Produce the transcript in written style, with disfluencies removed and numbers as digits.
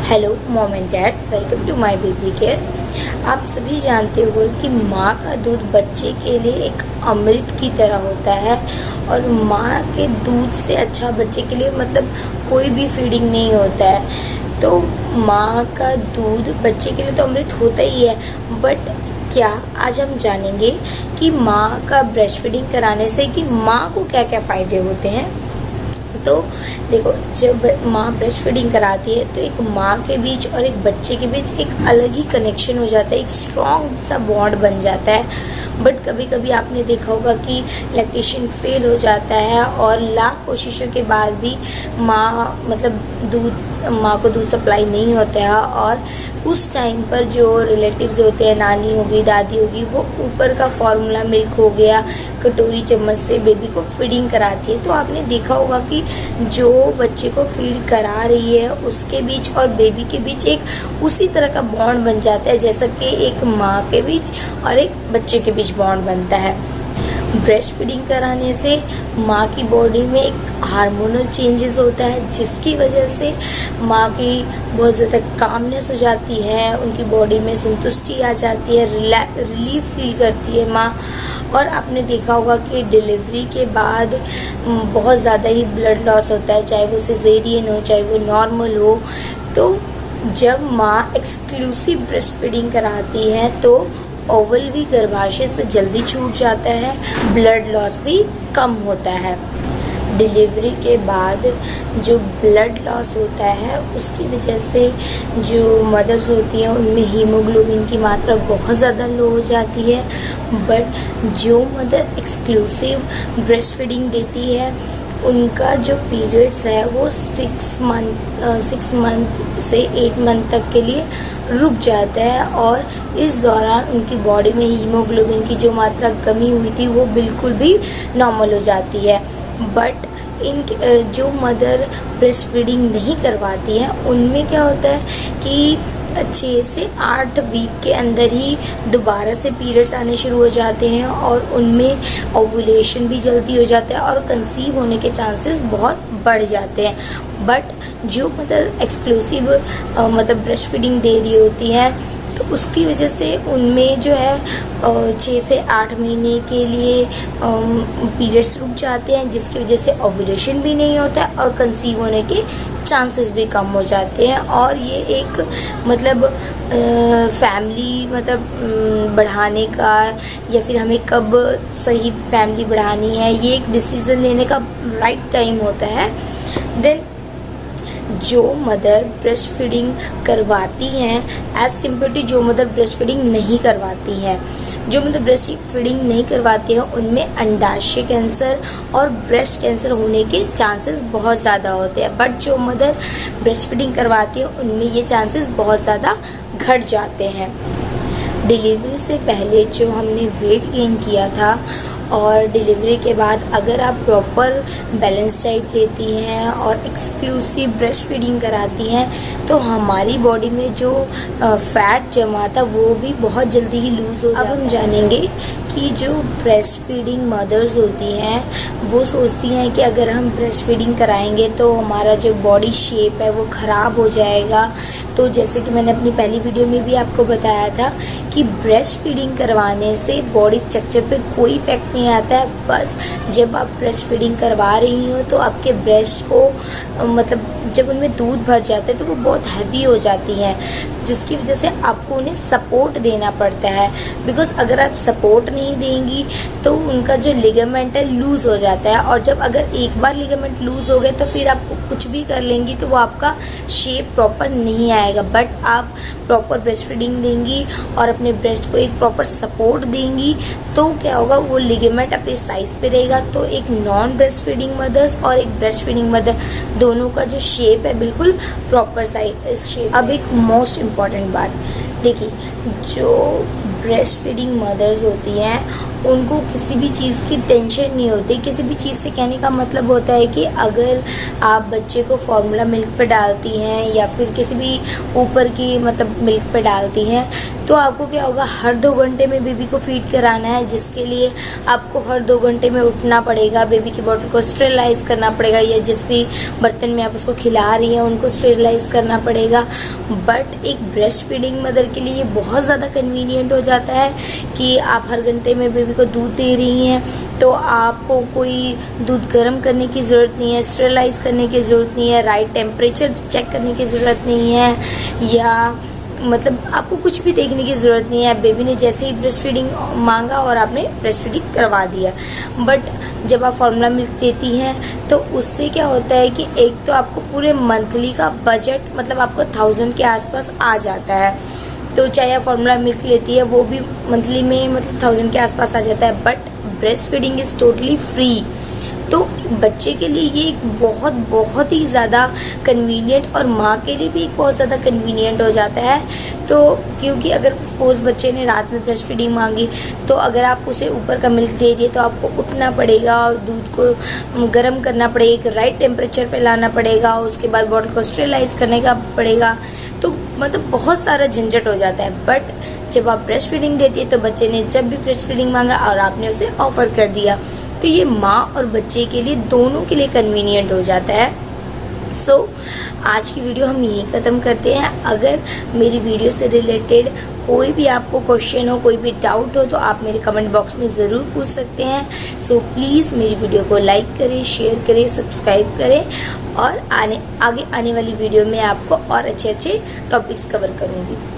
Hello mom and dad, welcome to my baby care. आप सभी जानते हो कि माँ का दूध बच्चे के लिए एक अमृत की तरह होता है और माँ के दूध से अच्छा बच्चे के लिए मतलब कोई भी फीडिंग नहीं होता है। तो माँ का दूध बच्चे के लिए तो अमृत होता ही है, बट क्या आज हम जानेंगे कि माँ का ब्रेस्ट फीडिंग कराने से कि माँ को क्या क्या फ़ायदे होते हैं। तो देखो, जब माँ ब्रेस्ट फीडिंग कराती है तो एक माँ के बीच और एक बच्चे के बीच एक अलग ही कनेक्शन हो जाता है, एक स्ट्रॉन्ग सा बॉन्ड बन जाता है। बट कभी कभी आपने देखा होगा कि लैक्टेशन फेल हो जाता है और लाख कोशिशों के बाद भी माँ को दूध सप्लाई नहीं होता है और उस टाइम पर जो रिलेटिव्स होते हैं, नानी होगी, दादी होगी, वो ऊपर का फॉर्मूला मिल्क हो गया कटोरी चम्मच से बेबी को फीडिंग कराती है। तो आपने देखा होगा कि जो बच्चे को फीड करा रही है उसके बीच और बेबी के बीच एक उसी तरह का बॉन्ड बन जाता है जैसा कि एक माँ के बीच और एक बच्चे के बीच बॉन्ड बनता है। ब्रेस्ट फीडिंग कराने से माँ की बॉडी में एक हार्मोनल चेंजेस होता है जिसकी वजह से माँ की बहुत ज़्यादा कामनेस हो जाती है, उनकी बॉडी में संतुष्टि आ जाती है, रिलीफ फील करती है माँ। और आपने देखा होगा कि डिलीवरी के बाद बहुत ज़्यादा ही ब्लड लॉस होता है, चाहे वो सिजेरियन हो चाहे वो नॉर्मल हो। तो जब माँ एक्सक्लूसिव ब्रेस्ट फीडिंग कराती है तो ओवल भी गर्भाशय से जल्दी छूट जाता है, ब्लड लॉस भी कम होता है। डिलीवरी के बाद जो ब्लड लॉस होता है उसकी वजह से जो मदर्स होती हैं उनमें हीमोग्लोबिन की मात्रा बहुत ज़्यादा लो हो जाती है। बट जो मदर एक्सक्लूसिव ब्रेस्ट फीडिंग देती है उनका जो पीरियड्स है वो 6 मंथ से 8 मंथ तक के लिए रुक जाता है और इस दौरान उनकी बॉडी में हीमोग्लोबिन की जो मात्रा कमी हुई थी वो बिल्कुल भी नॉर्मल हो जाती है। बट जो मदर ब्रेस्ट फीडिंग नहीं करवाती हैं उनमें क्या होता है कि 6 से 8 वीक के अंदर ही दोबारा से पीरियड्स आने शुरू हो जाते हैं और उनमें ओव्यूलेशन भी जल्दी हो जाता है और कंसीव होने के चांसेस बहुत बढ़ जाते हैं। बट जो मदर एक्सक्लूसिव ब्रेस्ट फीडिंग दे रही होती है तो उसकी वजह से उनमें जो है 6 से 8 महीने के लिए पीरियड्स रुक जाते हैं जिसकी वजह से ओव्यूलेशन भी नहीं होता है और कंसीव होने के चांसेस भी कम हो जाते हैं। और ये एक फैमिली बढ़ाने का या फिर हमें कब सही फैमिली बढ़ानी है ये एक डिसीज़न लेने का राइट टाइम होता है। देन जो मदर ब्रेस्ट फीडिंग करवाती हैं एज़ कम्पेयर टू जो मदर ब्रेस्ट फीडिंग नहीं करवाती हैं, जो मदर ब्रेस्ट फीडिंग नहीं करवाती हैं उनमें अंडाशय कैंसर और ब्रेस्ट कैंसर होने के चांसेस बहुत ज़्यादा होते हैं। बट जो मदर ब्रेस्ट फीडिंग करवाती हैं उनमें ये चांसेस बहुत ज़्यादा घट जाते हैं। डिलीवरी से पहले जो हमने वेट गेन किया था और डिलीवरी के बाद अगर आप प्रॉपर बैलेंस डाइट लेती हैं और एक्सक्लूसिव ब्रेस्ट फीडिंग कराती हैं तो हमारी बॉडी में जो फैट जमा था वो भी बहुत जल्दी ही लूज़ हो जाता है। अब हम जानेंगे कि जो ब्रेस्ट फीडिंग मदर्स होती हैं वो सोचती हैं कि अगर हम ब्रेस्ट फीडिंग कराएंगे तो हमारा जो बॉडी शेप है वो ख़राब हो जाएगा। तो जैसे कि मैंने अपनी पहली वीडियो में भी आपको बताया था कि ब्रेस्ट फीडिंग करवाने से बॉडी स्ट्रक्चर पे कोई इफेक्ट नहीं आता है। बस जब आप ब्रेस्ट फीडिंग करवा रही हो तो आपके ब्रेस्ट को जब उनमें दूध भर जाता है तो वो बहुत हैवी हो जाती हैं जिसकी वजह से आपको उन्हें सपोर्ट देना पड़ता है। बिकॉज अगर आप सपोर्ट नहीं देंगी तो उनका जो लिगामेंट है लूज़ हो जाता है और जब अगर एक बार लिगामेंट लूज़ हो गए तो फिर आप कुछ भी कर लेंगी तो वो आपका शेप प्रॉपर नहीं आएगा। बट आप प्रॉपर ब्रेस्ट फीडिंग देंगी और अपने ब्रेस्ट को एक प्रॉपर सपोर्ट देंगी तो क्या होगा, वो लिगामेंट अपने साइज पे रहेगा। तो एक नॉन ब्रेस्ट फीडिंग मदर्स और एक ब्रेस्ट फीडिंग मदर दोनों का जो शेप है बिल्कुल प्रॉपर साइज शेप। अब एक मोस्ट इम्पॉर्टेंट बात देखिए, जो ब्रेस्ट फीडिंग मदर्स होती हैं उनको किसी भी चीज़ की टेंशन नहीं होती। किसी भी चीज़ से कहने का मतलब होता है कि अगर आप बच्चे को फार्मूला मिल्क पे डालती हैं या फिर किसी भी ऊपर की मतलब मिल्क पे डालती हैं तो आपको क्या होगा, हर 2 घंटे में बेबी को फीड कराना है, जिसके लिए आपको हर 2 घंटे में उठना पड़ेगा, बेबी की बॉटल को स्टेरिलाइज करना पड़ेगा या जिस भी बर्तन में आप उसको खिला रही हैं उनको स्टेरिलाइज करना पड़ेगा। बट एक ब्रेस्ट फीडिंग मदर के लिए ये बहुत ज़्यादा कन्वीनियंट हो जाता है कि आप हर घंटे में बेबी को दूध दे रही हैं तो आपको कोई दूध गर्म करने की ज़रूरत नहीं है, स्टेरिलाइज करने की ज़रूरत नहीं है, राइट टेम्परेचर चेक करने की ज़रूरत नहीं है, या मतलब आपको कुछ भी देखने की ज़रूरत नहीं है। बेबी ने जैसे ही ब्रेस्ट फीडिंग मांगा और आपने ब्रेस्ट फीडिंग करवा दिया। बट जब आप फार्मूला मिल्क देती हैं तो उससे क्या होता है कि एक तो आपको पूरे मंथली का बजट मतलब आपको 1000 के आसपास आ जाता है। तो चाहे आप फार्मूला मिल्क लेती है वो भी मंथली में मतलब 1000 के आसपास आ जाता है। But breast feeding is totally free. तो बच्चे के लिए ये एक बहुत ही ज़्यादा कन्वीनियंट और माँ के लिए भी एक बहुत ज़्यादा कन्वीनियंट हो जाता है। तो क्योंकि अगर सपोज बच्चे ने रात में ब्रेस्ट फीडिंग मांगी तो अगर आप उसे ऊपर का मिल्क दे दिए तो आपको उठना पड़ेगा, दूध को गर्म करना पड़ेगा, राइट टेम्परेचर पे लाना पड़ेगा, उसके बाद बॉटल को स्टेरिलाइज करने का पड़ेगा, तो मतलब बहुत सारा झंझट हो जाता है। बट जब आप ब्रेस्ट फीडिंग देती है तो बच्चे ने जब भी ब्रेस्ट फीडिंग मांगा और आपने उसे ऑफर कर दिया तो ये माँ और बच्चे के लिए दोनों के लिए कन्वीनियंट हो जाता है। सो आज की वीडियो हम यही ख़त्म करते हैं। अगर मेरी वीडियो से रिलेटेड कोई भी आपको क्वेश्चन हो, कोई भी डाउट हो तो आप मेरे कमेंट बॉक्स में ज़रूर पूछ सकते हैं। सो प्लीज़ मेरी वीडियो को लाइक करें, शेयर करें, सब्सक्राइब करें और आगे आने वाली वीडियो में आपको और अच्छे टॉपिक्स कवर करूँगी।